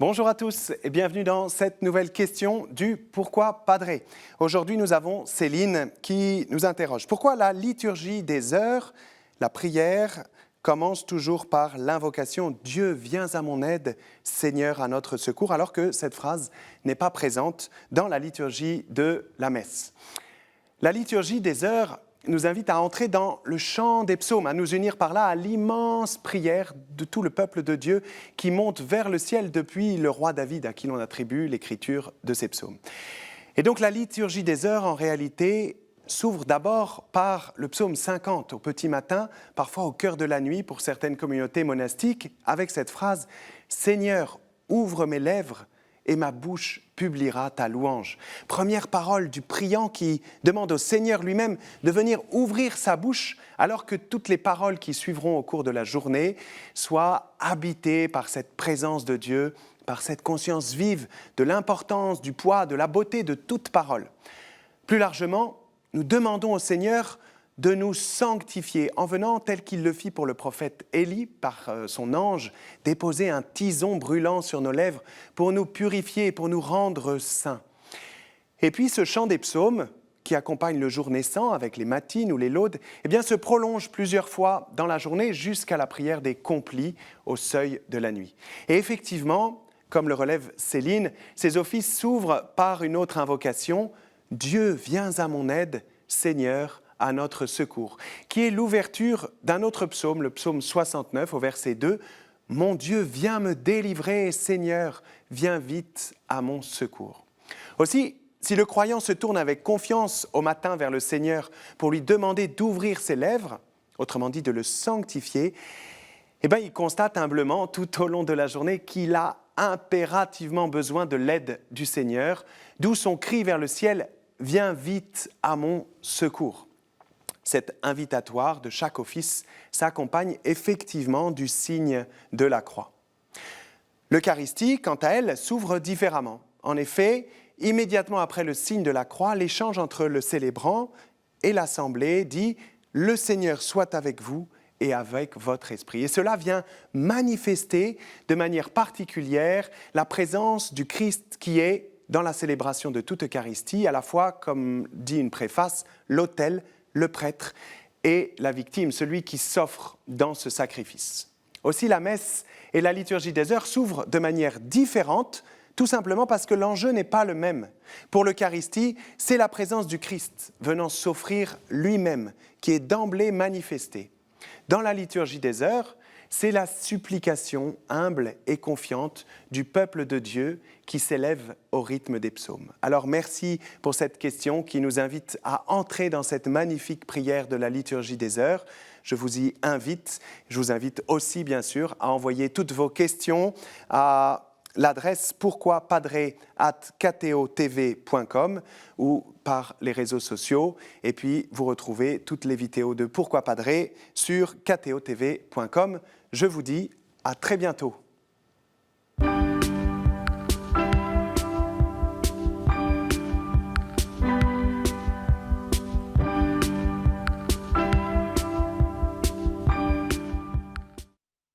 Bonjour à tous et bienvenue dans cette nouvelle question du Pourquoi Padre. Aujourd'hui, nous avons Céline qui nous interroge. Pourquoi la liturgie des heures, la prière, commence toujours par l'invocation « Dieu, viens à mon aide, Seigneur, à notre secours », alors que cette phrase n'est pas présente dans la liturgie de la messe. La liturgie des heures nous invite à entrer dans le chant des psaumes, à nous unir par là à l'immense prière de tout le peuple de Dieu qui monte vers le ciel depuis le roi David à qui l'on attribue l'écriture de ces psaumes. Et donc la liturgie des heures, en réalité, s'ouvre d'abord par le psaume 50 au petit matin, parfois au cœur de la nuit pour certaines communautés monastiques, avec cette phrase « Seigneur, ouvre mes lèvres » et ma bouche publiera ta louange. Première parole du priant qui demande au Seigneur lui-même de venir ouvrir sa bouche alors que toutes les paroles qui suivront au cours de la journée soient habitées par cette présence de Dieu, par cette conscience vive de l'importance, du poids, de la beauté de toute parole. Plus largement, nous demandons au Seigneur de nous sanctifier en venant, tel qu'il le fit pour le prophète Élie, par son ange, déposer un tison brûlant sur nos lèvres pour nous purifier, pour nous rendre saints. Et puis ce chant des psaumes, qui accompagne le jour naissant avec les matines ou les laudes, se prolonge plusieurs fois dans la journée jusqu'à la prière des complis au seuil de la nuit. Et effectivement, comme le relève Céline, ces offices s'ouvrent par une autre invocation « Dieu, viens à mon aide, Seigneur, à notre secours », qui est l'ouverture d'un autre psaume, le psaume 69 au verset 2. « Mon Dieu, viens me délivrer, Seigneur, viens vite à mon secours ». Aussi, si le croyant se tourne avec confiance au matin vers le Seigneur pour lui demander d'ouvrir ses lèvres, autrement dit de le sanctifier, il constate humblement tout au long de la journée qu'il a impérativement besoin de l'aide du Seigneur, d'où son cri vers le ciel « Viens vite à mon secours ». Cet invitatoire de chaque office s'accompagne effectivement du signe de la croix. L'Eucharistie, quant à elle, s'ouvre différemment. En effet, immédiatement après le signe de la croix, l'échange entre le célébrant et l'assemblée dit « Le Seigneur soit avec vous et avec votre esprit ». Et cela vient manifester de manière particulière la présence du Christ qui est, dans la célébration de toute Eucharistie, à la fois, comme dit une préface, l'autel, le prêtre et la victime, celui qui s'offre dans ce sacrifice. Aussi, la messe et la liturgie des heures s'ouvrent de manière différente, tout simplement parce que l'enjeu n'est pas le même. Pour l'Eucharistie, c'est la présence du Christ venant s'offrir lui-même, qui est d'emblée manifestée. Dans la liturgie des heures, c'est la supplication humble et confiante du peuple de Dieu qui s'élève au rythme des psaumes. Alors merci pour cette question qui nous invite à entrer dans cette magnifique prière de la liturgie des heures. Je vous y invite. Je vous invite aussi, bien sûr, à envoyer toutes vos questions à l'adresse pourquoipadre@kto.tv.com ou par les réseaux sociaux. Et puis, vous retrouvez toutes les vidéos de Pourquoi Padre sur kto.tv.com. Je vous dis à très bientôt.